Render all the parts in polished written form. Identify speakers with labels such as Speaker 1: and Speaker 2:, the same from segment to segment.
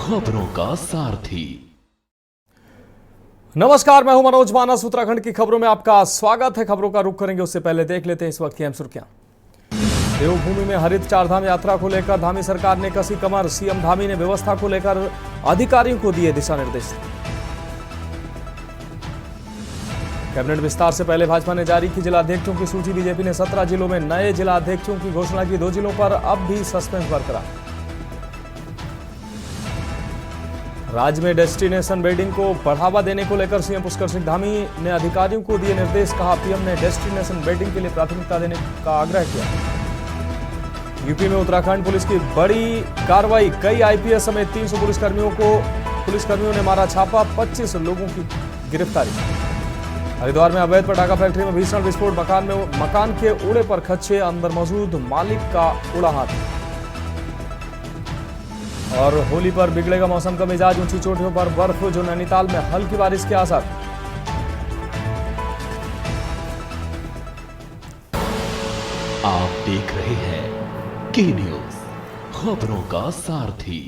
Speaker 1: खबरों का सारथी।
Speaker 2: नमस्कार, मैं हूं मनोज मानस। उत्तराखंड की खबरों में आपका स्वागत है। खबरों का रुख करेंगे उससे पहले देख लेते हैं इस वक्त की अहम सुर्खियां। देवभूमि में हरित चारधाम यात्रा को लेकर धामी सरकार ने कसी कमर। सीएम धामी ने व्यवस्था को लेकर अधिकारियों को दिए दिशा निर्देश। कैबिनेट विस्तार से पहले भाजपा ने जारी की जिलाध्यक्षों की सूची। बीजेपी ने 17 जिलों में नए जिलाध्यक्षों की घोषणा की। 2 जिलों पर अब भी सस्पेंस बरकरार। राज्य में डेस्टिनेशन वेडिंग को बढ़ावा देने को लेकर सीएम पुष्कर सिंह धामी ने अधिकारियों को दिए निर्देश। कहा, पीएम ने डेस्टिनेशन वेडिंग के लिए प्राथमिकता देने का आग्रह किया। यूपी में उत्तराखंड पुलिस की बड़ी कार्रवाई। कई आईपीएस समेत 300 पुलिसकर्मियों ने मारा छापा। 25 लोगों की गिरफ्तारी। हरिद्वार में अवैध पटाखा फैक्ट्री में भीषण विस्फोट। मकान के ओड़े पर खदशे, अंदर मौजूद मालिक का उड़ा हाथ। और होली पर बिगड़ेगा मौसम का मिजाज। ऊंची चोटियों पर बर्फ, जो नैनीताल में हल्की बारिश के आसार।
Speaker 1: आप देख रहे हैं की न्यूज, खबरों का सारथी।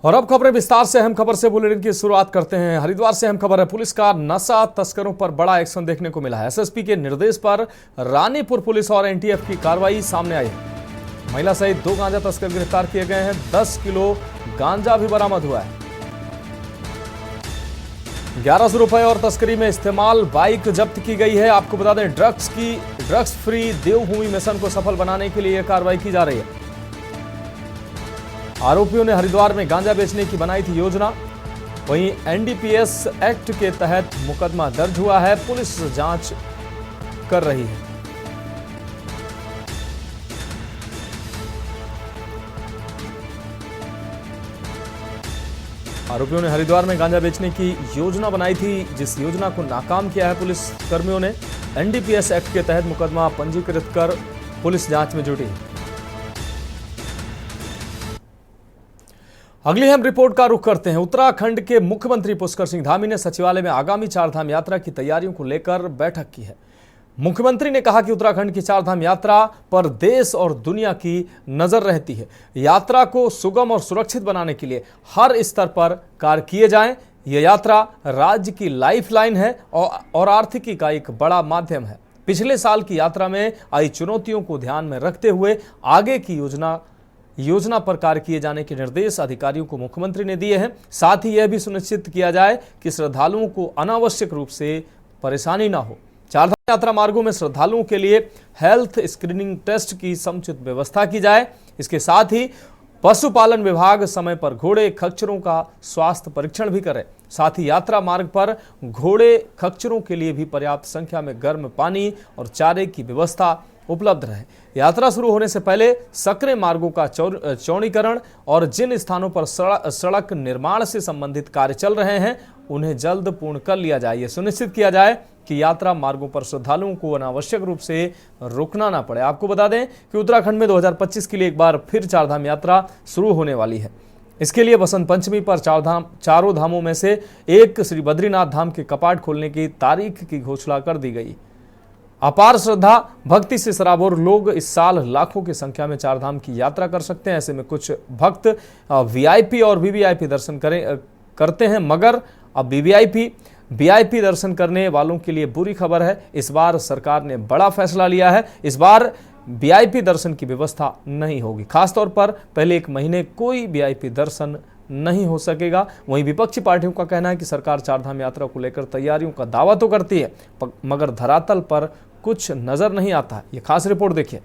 Speaker 2: और अब खबरें विस्तार से। अहम खबर से बुलेटिन की शुरुआत करते हैं। हरिद्वार से अहम खबर है। पुलिस का नशा तस्करों पर बड़ा एक्शन देखने को मिला है। एसएसपी के निर्देश पर रानीपुर पुलिस और एनटीएफ की कार्रवाई सामने आई है। महिला सहित 2 गांजा तस्कर गिरफ्तार किए गए हैं। 10 किलो गांजा भी बरामद हुआ है। 1100 रुपए और तस्करी में इस्तेमाल बाइक जब्त की गई है। आपको बता दें, ड्रग्स फ्री देवभूमि मिशन को सफल बनाने के लिए यह कार्रवाई की जा रही है। आरोपियों ने हरिद्वार में गांजा बेचने की बनाई थी योजना। वहीं एनडीपीएस एक्ट के तहत मुकदमा दर्ज हुआ है। पुलिस जांच कर रही है। आरोपियों ने हरिद्वार में गांजा बेचने की योजना बनाई थी, जिस योजना को नाकाम किया है पुलिस कर्मियों ने। एनडीपीएस एक्ट के तहत मुकदमा पंजीकृत कर पुलिस जांच में जुटी है। अगली हम रिपोर्ट का रुख करते हैं। उत्तराखंड के मुख्यमंत्री पुष्कर सिंह धामी ने सचिवालय में आगामी चारधाम यात्रा की तैयारियों को लेकर बैठक की है। मुख्यमंत्री ने कहा कि उत्तराखंड की चारधाम यात्रा पर देश और दुनिया की नजर रहती है। यात्रा को सुगम और सुरक्षित बनाने के लिए हर स्तर पर कार्य किए जाएं। यह यात्रा राज्य की लाइफलाइन है और आर्थिकी का एक बड़ा माध्यम है। पिछले साल की यात्रा में आई चुनौतियों को ध्यान में रखते हुए आगे की योजना पर कार्य किए जाने के निर्देश अधिकारियों को मुख्यमंत्री ने दिए हैं। साथ ही यह भी सुनिश्चित किया जाए कि श्रद्धालुओं को अनावश्यक रूप से परेशानी न हो। चारधाम यात्रा मार्गों में श्रद्धालुओं के लिए हेल्थ स्क्रीनिंग टेस्ट की समुचित व्यवस्था की जाए। इसके साथ ही पशुपालन विभाग समय पर घोड़े खच्चरों का स्वास्थ्य परीक्षण भी करे। साथ ही यात्रा मार्ग पर घोड़े खच्चरों के लिए भी पर्याप्त संख्या में गर्म पानी और चारे की व्यवस्था उपलब्ध रहे। यात्रा शुरू होने से पहले सकरे मार्गों का चौड़ीकरण और जिन स्थानों पर सड़क निर्माण से संबंधित कार्य चल रहे हैं उन्हें जल्द पूर्ण कर लिया जाए। यह सुनिश्चित किया जाए कि यात्रा मार्गों पर श्रद्धालुओं को अनावश्यक रूप से रुकना ना पड़े। आपको बता दें कि उत्तराखंड में 2025 के लिए एक बार फिर चारधाम यात्रा शुरू होने वाली है। इसके लिए बसंत पंचमी पर चारों धामों में से एक श्री बद्रीनाथ धाम के कपाट खोलने की तारीख की घोषणा कर दी गई। अपार श्रद्धा भक्ति से सराबोर लोग इस साल लाखों की संख्या में चारधाम की यात्रा कर सकते हैं। ऐसे में कुछ भक्त वीआईपी और वीवीआईपी दर्शन करते हैं, मगर अब वीआईपी दर्शन करने वालों के लिए बुरी खबर है। इस बार सरकार ने बड़ा फैसला लिया है। इस बार वीआईपी दर्शन की व्यवस्था नहीं होगी। खासतौर पर पहले 1 महीने कोई वीआईपी दर्शन नहीं हो सकेगा। वहीं विपक्षी पार्टियों का कहना है कि सरकार चारधाम यात्रा को लेकर तैयारियों का दावा तो करती है, मगर धरातल पर कुछ नजर नहीं आता है। ये खास रिपोर्ट देखिए।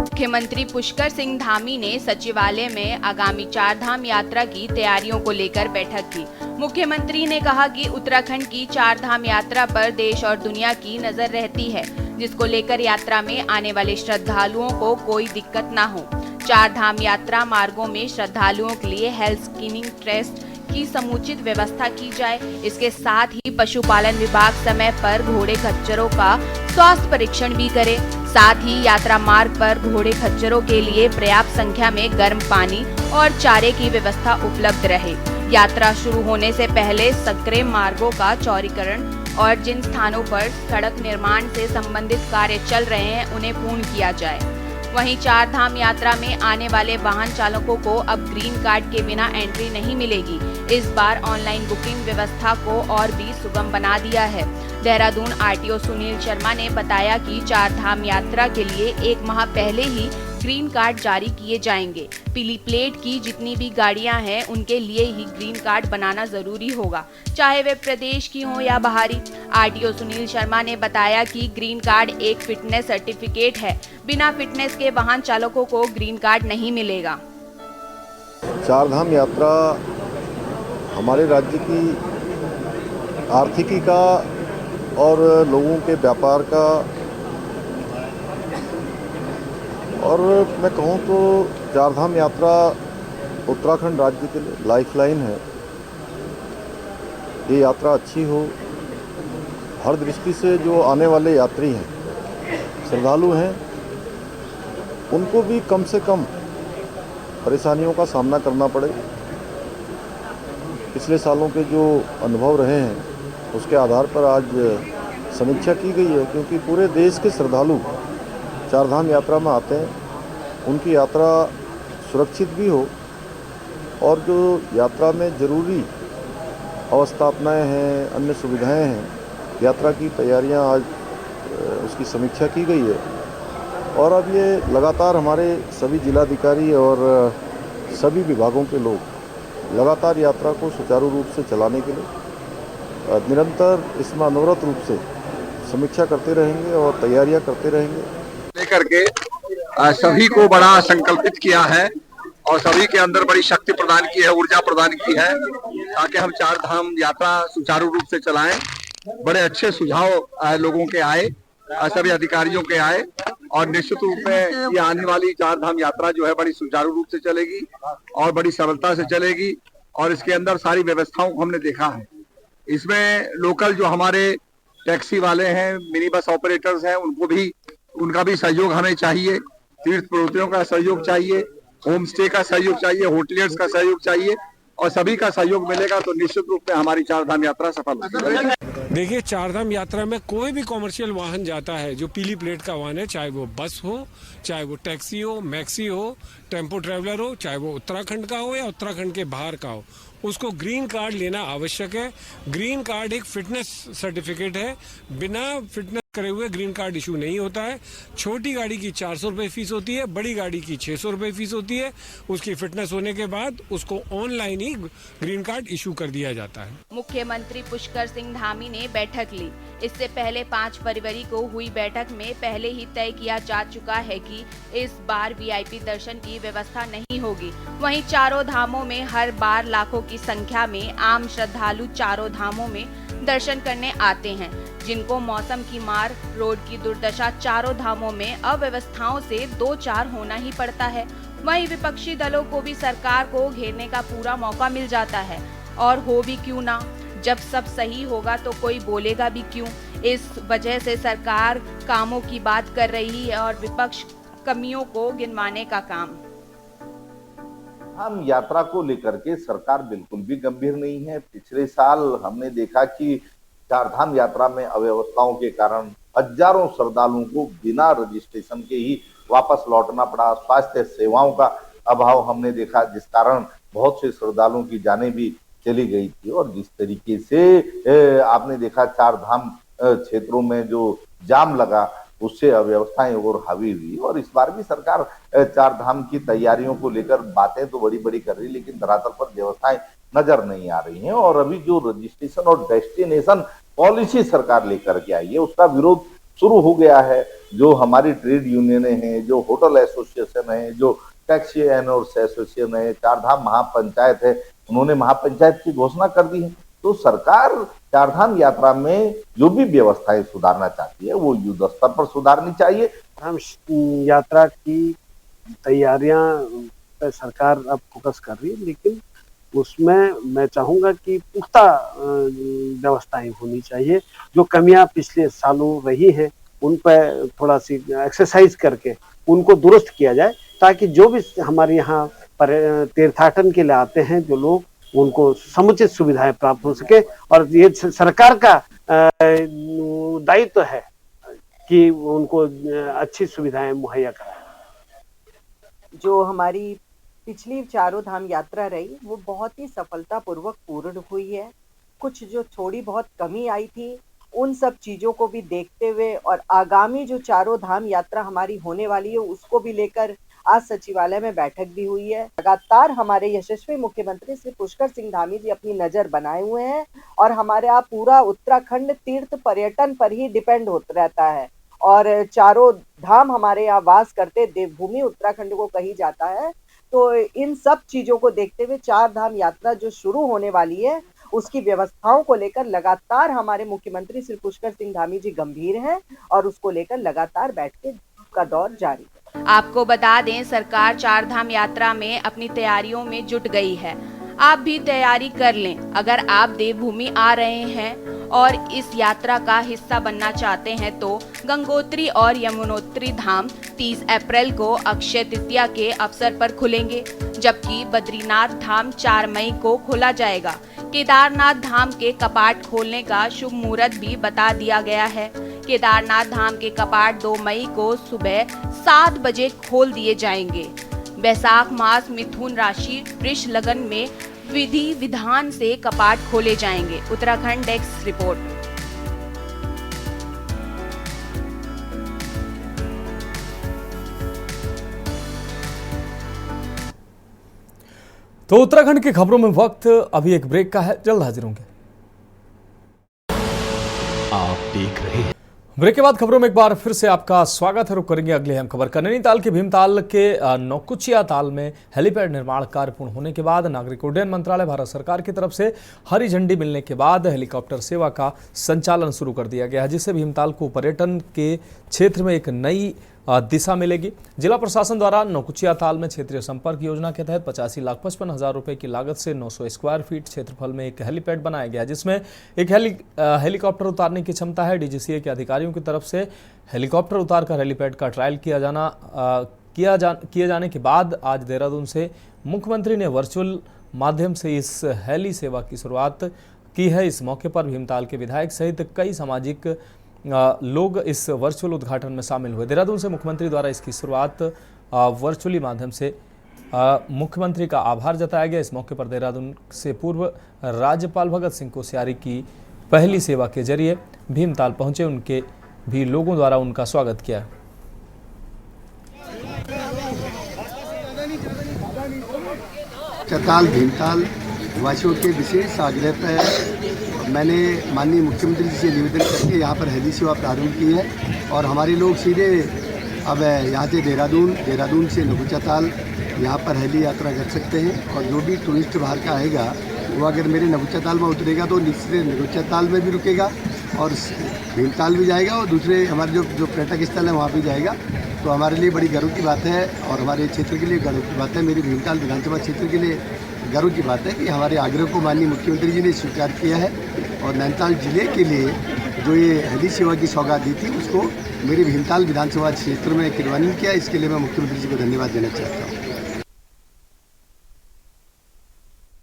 Speaker 3: मुख्यमंत्री पुष्कर सिंह धामी ने सचिवालय में आगामी चारधाम यात्रा की तैयारियों को लेकर बैठक की। मुख्यमंत्री ने कहा कि उत्तराखंड की चारधाम यात्रा पर देश और दुनिया की नजर रहती है, जिसको लेकर यात्रा में आने वाले श्रद्धालुओं को कोई दिक्कत ना हो। चारधाम यात्रा मार्गों में श्रद्धालुओं के लिए हेल्थ स्क्रीनिंग टेस्ट की समुचित व्यवस्था की जाए। इसके साथ ही पशुपालन विभाग समय पर घोड़े खच्चरों का स्वास्थ्य परीक्षण भी करे। साथ ही यात्रा मार्ग पर घोड़े खच्चरों के लिए पर्याप्त संख्या में गर्म पानी और चारे की व्यवस्था उपलब्ध रहे। यात्रा शुरू होने से पहले संकरे मार्गों का चौड़ीकरण और जिन स्थानों पर सड़क निर्माण से संबंधित कार्य चल रहे हैं उन्हें पूर्ण किया जाए। वहीं चार धाम यात्रा में आने वाले वाहन चालकों को अब ग्रीन कार्ड के बिना एंट्री नहीं मिलेगी। इस बार ऑनलाइन बुकिंग व्यवस्था को और भी सुगम बना दिया है। देहरादून आरटीओ सुनील शर्मा ने बताया कि चार धाम यात्रा के लिए 1 माह पहले ही ग्रीन कार्ड जारी किए जाएंगे। पीली प्लेट की जितनी भी गाड़ियां हैं उनके लिए ही ग्रीन कार्ड बनाना जरूरी होगा, चाहे वे प्रदेश की हों या बाहरी। आरटीओ सुनील शर्मा ने बताया कि ग्रीन कार्ड एक फिटनेस सर्टिफिकेट है। बिना फिटनेस के वाहन चालकों को ग्रीन कार्ड नहीं मिलेगा।
Speaker 4: चार धाम यात्रा हमारे राज्य की आर्थिकी का और लोगों के व्यापार का और मैं कहूँ तो चार धाम यात्रा उत्तराखंड राज्य के लिए लाइफलाइन है। ये यात्रा अच्छी हो, हर दृष्टि से जो आने वाले यात्री हैं, श्रद्धालु हैं, उनको भी कम से कम परेशानियों का सामना करना पड़े। पिछले सालों के जो अनुभव रहे हैं उसके आधार पर आज समीक्षा की गई है, क्योंकि पूरे देश के श्रद्धालु चार धाम यात्रा में आते हैं, उनकी यात्रा सुरक्षित भी हो और जो यात्रा में ज़रूरी अवस्थापनाएँ हैं, अन्य सुविधाएं हैं, यात्रा की तैयारियां आज उसकी समीक्षा की गई है। और अब ये लगातार हमारे सभी जिलाधिकारी और सभी विभागों के लोग लगातार यात्रा को सुचारू रूप से चलाने के लिए निरंतर इसमें अनवरत रूप से समीक्षा करते रहेंगे और तैयारियां करते रहेंगे।
Speaker 5: लेकर के सभी को बड़ा संकल्पित किया है और सभी के अंदर बड़ी शक्ति प्रदान की है, ऊर्जा प्रदान की है, ताकि हम चार धाम यात्रा सुचारू रूप से चलाएं। बड़े अच्छे सुझाव लोगों के आए, सभी अधिकारियों के आए और निश्चित रूप में ये आने वाली चार धाम यात्रा जो है बड़ी सुचारू रूप से चलेगी और बड़ी सरलता से चलेगी। और इसके अंदर सारी व्यवस्थाओं को हमने देखा है। इसमें लोकल जो हमारे टैक्सी वाले हैं, मिनी बस ऑपरेटर्स हैं, उनका भी सहयोग हमें चाहिए, तीर्थ प्रवृत्तियों का सहयोग चाहिए, होम स्टे का सहयोग चाहिए, होटलियर्स का सहयोग चाहिए और सभी का सहयोग मिलेगा तो निश्चित रूप में हमारी चार धाम यात्रा सफल होगी।
Speaker 6: देखिए, चार धाम यात्रा में कोई भी कॉमर्शियल वाहन जाता है जो पीली प्लेट का वाहन है, चाहे वो बस हो, चाहे वो टैक्सी हो, मैक्सी हो, टेम्पो ट्रैवलर हो, चाहे वो उत्तराखंड का हो या उत्तराखंड के बाहर का हो, उसको ग्रीन कार्ड लेना आवश्यक है। ग्रीन कार्ड एक फिटनेस सर्टिफिकेट है। बिना फिटनेस करे हुए ग्रीन कार्ड इशू नहीं होता है। छोटी गाड़ी की 400 रुपये फीस होती है, बड़ी गाड़ी की 600 रुपये फीस होती है। उसकी फिटनेस होने के बाद उसको ऑनलाइन ही ग्रीन कार्ड इशू कर दिया जाता है।
Speaker 3: मुख्यमंत्री पुष्कर सिंह धामी ने बैठक ली। इससे पहले 5 फरवरी को हुई बैठक में पहले ही तय किया जा चुका है कि इस बार वीआईपी दर्शन की व्यवस्था नहीं होगी। वहीं चारों धामों में हर बार लाखों की संख्या में आम श्रद्धालु चारों धामों में दर्शन करने आते हैं, जिनको मौसम की मार, रोड की दुर्दशा, चारों धामों में अव्यवस्थाओं से 2-4 होना ही पड़ता है। वहीं विपक्षी दलों को भी सरकार को घेरने का पूरा मौका मिल जाता है। और हो भी क्यों ना, जब सब सही होगा तो कोई बोलेगा भी क्यों। इस वजह से सरकार कामों की बात कर रही है और विपक्ष कमियों को गिनवाने का काम।
Speaker 7: हम यात्रा को लेकर के सरकार बिल्कुल भी गंभीर नहीं है। पिछले साल हमने देखा कि चारधाम यात्रा में अव्यवस्थाओं के कारण हजारों श्रद्धालुओं को बिना रजिस्ट्रेशन के ही वापस लौटना पड़ा। स्वास्थ्य सेवाओं का अभाव हमने देखा, जिस कारण बहुत से श्रद्धालुओं की जानें भी चली गई थी। और जिस तरीके से आपने देखा चार धाम क्षेत्रों में जो जाम लगा, उससे अव्यवस्थाएं और हावी हुई। और इस बार भी सरकार चार धाम की तैयारियों को लेकर बातें तो बड़ी बड़ी कर रही, लेकिन धरातल पर व्यवस्थाएं नजर नहीं आ रही हैं। और अभी जो रजिस्ट्रेशन और डेस्टिनेशन पॉलिसी सरकार लेकर के आई है, उसका विरोध शुरू हो गया है। जो हमारी ट्रेड यूनियनें हैं, जो होटल एसोसिएशन है, जो टैक्सी एनर्स एसोसिएशन है, चार धाम महापंचायत है, उन्होंने महापंचायत की घोषणा कर दी है। तो सरकार चारधाम यात्रा में जो भी व्यवस्थाएं सुधारना चाहती है वो युद्ध स्तर पर सुधारनी चाहिए।
Speaker 8: हम यात्रा की तैयारियां पर सरकार अब फोकस कर रही है, लेकिन उसमें मैं चाहूंगा कि पुख्ता व्यवस्थाएं होनी चाहिए। जो कमियां पिछले सालों रही हैं उन पर थोड़ा सी एक्सरसाइज करके उनको दुरुस्त किया जाए, ताकि जो भी हमारे यहाँ पर तीर्थाटन के लिए आते हैं जो लोग, उनको समुचित सुविधाएं प्राप्त हो सके। और ये सरकार का दायित्व है कि उनको अच्छी सुविधाएं मुहैया कराएं।
Speaker 9: जो हमारी पिछली चारों धाम यात्रा रही वो बहुत ही सफलतापूर्वक पूर्ण हुई है। कुछ जो थोड़ी बहुत कमी आई थी उन सब चीज़ों को भी देखते हुए और आगामी जो चारों धाम यात्रा हमारी होने वाली है उसको भी लेकर आज सचिवालय में बैठक भी हुई है। लगातार हमारे यशस्वी मुख्यमंत्री श्री पुष्कर सिंह धामी जी अपनी नज़र बनाए हुए हैं और हमारे यहाँ पूरा उत्तराखंड तीर्थ पर्यटन पर ही डिपेंड होता रहता है और चारों धाम हमारे यहाँ वास करते देवभूमि उत्तराखंड को कही जाता है। तो इन सब चीज़ों को देखते हुए चार धाम यात्रा जो शुरू होने वाली है उसकी व्यवस्थाओं को लेकर लगातार हमारे मुख्यमंत्री श्री पुष्कर सिंह धामी जी गंभीर हैं और उसको लेकर लगातार बैठक का दौर जारी है।
Speaker 3: आपको बता दें, सरकार चार धाम यात्रा में अपनी तैयारियों में जुट गई है। आप भी तैयारी कर लें। अगर आप देवभूमि आ रहे हैं और इस यात्रा का हिस्सा बनना चाहते हैं तो गंगोत्री और यमुनोत्री धाम 30 अप्रैल को अक्षय तृतीया के अवसर पर खुलेंगे, जबकि बद्रीनाथ धाम 4 मई को खोला जाएगा। केदारनाथ धाम के कपाट खोलने का शुभ मुहूर्त भी बता दिया गया है। केदारनाथ धाम के कपाट 2 मई को सुबह 7 बजे खोल दिए जाएंगे। बैसाख मास मिथुन राशि वृष लगन में विधि विधान से कपाट खोले जाएंगे। Uttarakhand desk report.
Speaker 2: तो उत्तराखंड की खबरों में वक्त अभी एक ब्रेक का है, जल्द हाजिर होंगे।
Speaker 1: आप देख रहे हैं
Speaker 2: ब्रेक के बाद खबरों में एक बार फिर से आपका स्वागत है। रुक करेंगे अगली अहम खबर का। नैनीताल के भीमताल के नौकुचिया ताल में हेलीपैड निर्माण कार्य पूर्ण होने के बाद नागरिक उड्डयन मंत्रालय भारत सरकार की तरफ से हरी झंडी मिलने के बाद हेलीकॉप्टर सेवा का संचालन शुरू कर दिया गया है, जिससे भीमताल को पर्यटन के क्षेत्र में एक नई दिशा मिलेगी। जिला प्रशासन द्वारा नौकुचिया ताल में क्षेत्रीय संपर्क योजना के तहत 85,55,000 रुपए की लागत से 900 स्क्वायर फीट क्षेत्रफल में एक हेलीपैड बनाया गया, जिसमें एक हेलीकॉप्टर उतारने की क्षमता है। डीजीसीए के अधिकारियों की तरफ से हेलीकॉप्टर उतारकर हेलीपैड का ट्रायल किए जाने के बाद आज देहरादून से मुख्यमंत्री ने वर्चुअल माध्यम से इस हेली सेवा की शुरुआत की है। इस मौके पर भीमताल के विधायक सहित कई सामाजिक लोग इस वर्चुअल उद्घाटन में शामिल हुए। देहरादून से मुख्यमंत्री द्वारा इसकी शुरुआत वर्चुअली माध्यम से मुख्यमंत्री का आभार जताया गया। इस मौके पर देहरादून से पूर्व राज्यपाल भगत सिंह कोश्यारी की पहली सेवा के जरिए भीमताल पहुंचे, उनके भी लोगों द्वारा उनका स्वागत किया।
Speaker 10: चताल भीमताल वासियों के विशेष आग्रह पर मैंने माननीय मुख्यमंत्री जी से निवेदन करके यहाँ पर हेली सेवा प्रारंभ की है और हमारे लोग सीधे अब यहाँ से देहरादून से नौकुचिया ताल यहाँ पर हेली यात्रा कर सकते हैं। और जो भी टूरिस्ट बाहर का आएगा वो अगर मेरे नौकुचिया ताल में उतरेगा तो निश्चित नौकुचिया ताल में भी रुकेगा और भीमताल भी जाएगा और दूसरे हमारे जो पर्यटक स्थल है वहाँ भी जाएगा। तो हमारे लिए बड़ी गर्व की बात है और हमारे क्षेत्र के लिए गर्व की बात है, मेरी भीमताल विधानसभा क्षेत्र के लिए गर्व की बात है कि हमारे आग्रह को माननीय मुख्यमंत्री जी ने स्वीकार किया है और नैनीताल जिले के लिए जो ये हेली सेवा की सौगात दी थी उसको मेरे भीमताल विधानसभा क्षेत्र में क्रियान्वित किया। इसके लिए मैं मुख्यमंत्री जी को धन्यवाद देना चाहता हूँ।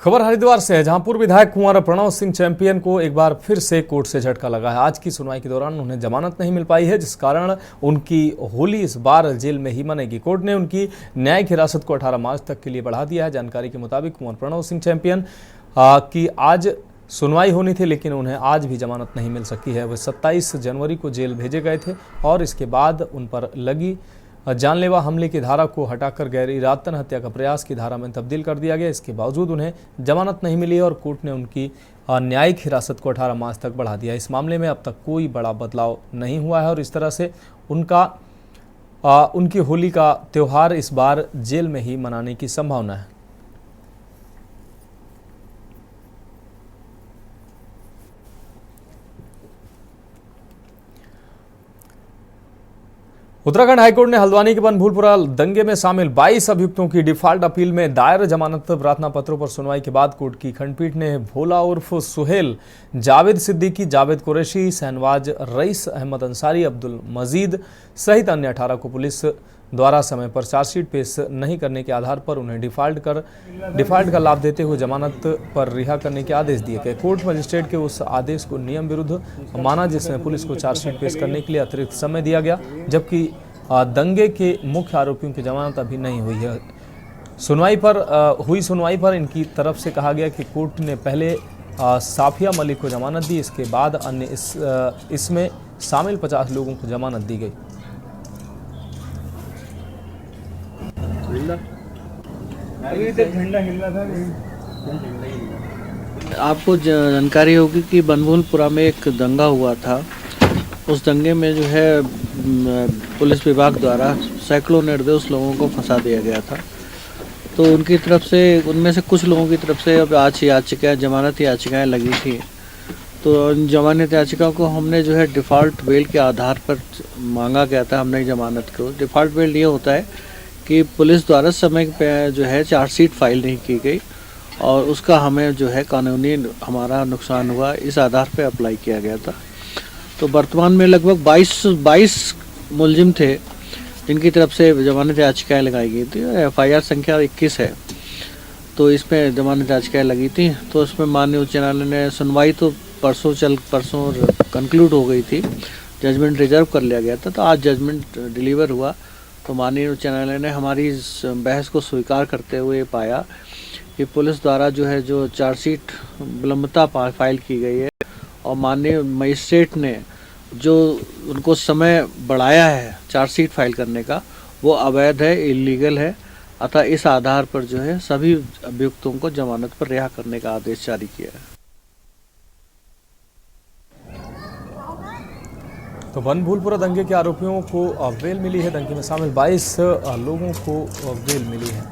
Speaker 2: खबर हरिद्वार से है, जहां पूर्व विधायक कुंवर प्रणव सिंह चैंपियन को एक बार फिर से कोर्ट से झटका लगा है। आज की सुनवाई के दौरान उन्हें जमानत नहीं मिल पाई है, जिस कारण उनकी होली इस बार जेल में ही मनेगी। कोर्ट ने उनकी न्यायिक हिरासत को 18 मार्च तक के लिए बढ़ा दिया है। जानकारी के मुताबिक कुंवर प्रणव सिंह चैंपियन की आज सुनवाई होनी थी, लेकिन उन्हें आज भी जमानत नहीं मिल सकी है। वे 27 जनवरी को जेल भेजे गए थे और इसके बाद उन पर लगी जानलेवा हमले की धारा को हटाकर गैर इरादतन हत्या का प्रयास की धारा में तब्दील कर दिया गया। इसके बावजूद उन्हें जमानत नहीं मिली और कोर्ट ने उनकी न्यायिक हिरासत को 18 मार्च तक बढ़ा दिया। इस मामले में अब तक कोई बड़ा बदलाव नहीं हुआ है और इस तरह से उनकी होली का त्यौहार इस बार जेल में ही मनाने की संभावना है। उत्तराखंड हाईकोर्ट ने हल्द्वानी के बनभूलपुरा दंगे में शामिल 22 अभियुक्तों की डिफॉल्ट अपील में दायर जमानत प्रार्थना पत्रों पर सुनवाई के बाद कोर्ट की खंडपीठ ने भोला उर्फ सुहेल, जावेद सिद्दीकी, जावेद कुरैशी, शहनवाज रईस, अहमद अंसारी, अब्दुल मजीद सहित अन्य 18 को पुलिस द्वारा समय पर चार्जशीट पेश नहीं करने के आधार पर उन्हें डिफॉल्ट का लाभ देते हुए जमानत पर रिहा करने के आदेश दिए गए। कोर्ट मजिस्ट्रेट के उस आदेश को नियम विरुद्ध माना, जिसमें पुलिस को चार्जशीट पेश करने के लिए अतिरिक्त समय दिया गया, जबकि दंगे के मुख्य आरोपियों की जमानत अभी नहीं हुई है। सुनवाई पर इनकी तरफ से कहा गया कि कोर्ट ने पहले साफिया मलिक को जमानत दी, इसके बाद अन्य इसमें शामिल 50 लोगों को जमानत दी गई।
Speaker 11: आपको जानकारी होगी कि बनभूलपुरा में एक दंगा हुआ था। उस दंगे में जो है पुलिस विभाग द्वारा सैकड़ों निर्दोष लोगों को फंसा दिया गया था। तो उनकी तरफ से, उनमें से कुछ लोगों की तरफ से अब आज याचिकाएं, जमानत याचिकाएं लगी थी। तो उन जमानत याचिकाओं को हमने जो है डिफ़ॉल्ट बेल के आधार पर मांगा गया था। हमने जमानत को डिफ़ॉल्ट बेल ये होता है कि पुलिस द्वारा समय पे जो है चार्जशीट फाइल नहीं की गई और उसका हमें जो है कानूनी हमारा नुकसान हुआ, इस आधार पे अप्लाई किया गया था। तो वर्तमान में लगभग 22 मुलजिम थे जिनकी तरफ से जमानत याचिकाएँ लगाई गई थी। FIR संख्या 21 है, तो इसमें जमानत याचिकाएँ लगी थी। तो इसमें माननीय उच्च न्यायालय ने सुनवाई तो परसों कंक्लूड हो गई थी, जजमेंट रिजर्व कर लिया गया था। तो आज जजमेंट डिलीवर हुआ। तो माननीय उच्च न्यायालय ने हमारी इस बहस को स्वीकार करते हुए पाया कि पुलिस द्वारा जो है जो चार्जशीट विलंबता फाइल की गई है और माननीय मजिस्ट्रेट ने जो उनको समय बढ़ाया है चार्जशीट फाइल करने का, वो अवैध है, इलीगल है। अतः इस आधार पर जो है सभी अभियुक्तों को जमानत पर रिहा करने का आदेश जारी किया है।
Speaker 2: तो बनभूलपुरा दंगे के आरोपियों को बेल मिली है। दंगे में शामिल 22 लोगों को बेल मिली है।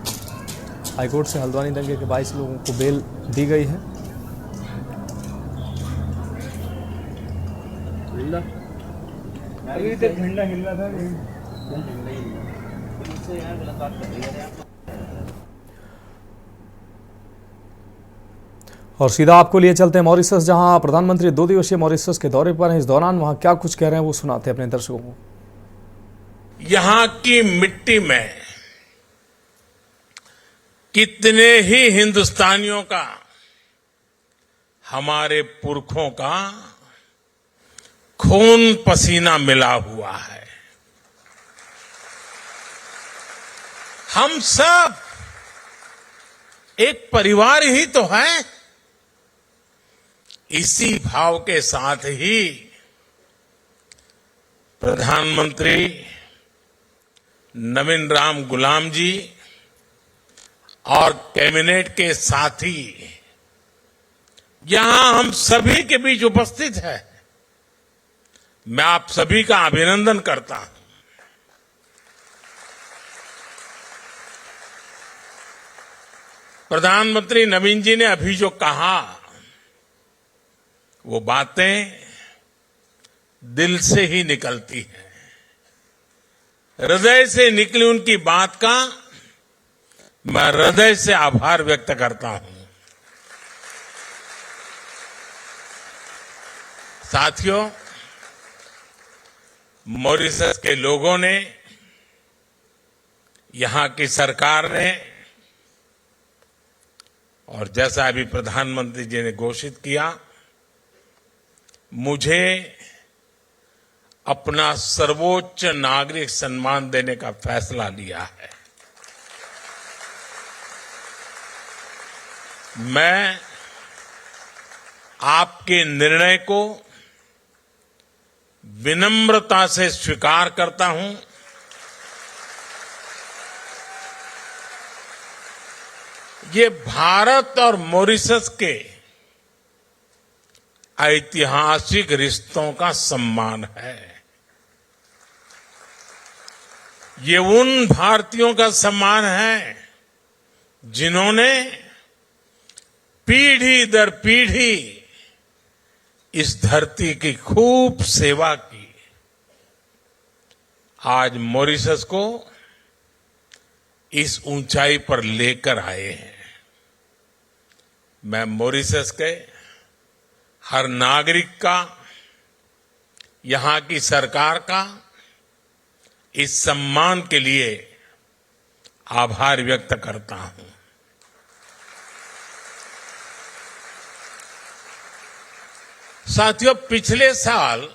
Speaker 2: हाईकोर्ट से हल्द्वानी दंगे के 22 लोगों को बेल दी गई है। और सीधा आपको लिए चलते हैं मॉरिशस, जहां प्रधानमंत्री 2 दिवसीय मॉरिशस के दौरे पर हैं। इस दौरान वहां क्या कुछ कह रहे हैं वो सुनाते हैं अपने दर्शकों को।
Speaker 12: यहां की मिट्टी में कितने ही हिंदुस्तानियों का, हमारे पुरखों का खून पसीना मिला हुआ है। हम सब एक परिवार ही तो है। इसी भाव के साथ ही प्रधानमंत्री नवीन राम गुलाम जी और कैबिनेट के साथी यहां हम सभी के बीच उपस्थित है। मैं आप सभी का अभिनंदन करता हूं। प्रधानमंत्री नवीन जी ने अभी जो कहा, वो बातें दिल से ही निकलती हैं। हृदय से निकली उनकी बात का मैं हृदय से आभार व्यक्त करता हूं। साथियों, मॉरिशस के लोगों ने, यहां की सरकार ने, और जैसा अभी प्रधानमंत्री जी ने घोषित किया, मुझे अपना सर्वोच्च नागरिक सम्मान देने का फैसला लिया है। मैं आपके निर्णय को विनम्रता से स्वीकार करता हूं। ये भारत और मॉरिशस के ऐतिहासिक रिश्तों का सम्मान है। ये उन भारतीयों का सम्मान है जिन्होंने पीढ़ी दर पीढ़ी इस धरती की खूब सेवा की। आज मॉरिशस को इस ऊंचाई पर लेकर आए हैं। मैं मॉरिशस के हर नागरिक का, यहां की सरकार का इस सम्मान के लिए आभार व्यक्त करता हूं। साथियों, पिछले साल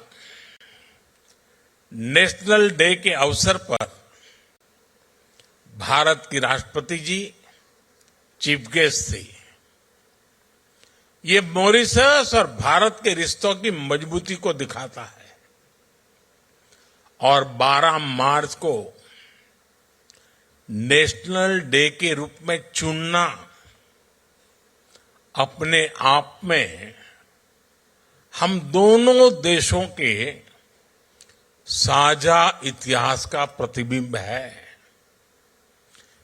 Speaker 12: नेशनल डे के अवसर पर भारत की राष्ट्रपति जी चीफ गेस्ट थी। ये मॉरिशस और भारत के रिश्तों की मजबूती को दिखाता है और 12 मार्च को नेशनल डे के रूप में चुनना अपने आप में हम दोनों देशों के साझा इतिहास का प्रतिबिंब है।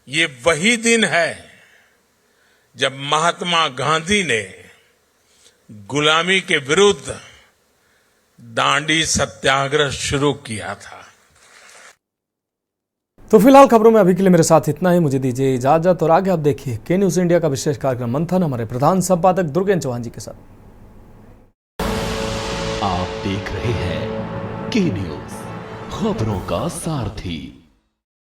Speaker 12: ये वही दिन है जब महात्मा गांधी ने गुलामी के विरुद्ध दांडी सत्याग्रह शुरू किया था।
Speaker 2: तो फिलहाल खबरों में अभी के लिए मेरे साथ इतना ही। मुझे दीजिए इजाजत और आगे आप देखिए के न्यूज इंडिया का विशेष कार्यक्रम मंथन हमारे प्रधान संपादक दुर्गेन चौहान जी के साथ।
Speaker 1: आप देख रहे हैं के न्यूज, खबरों का सारथी।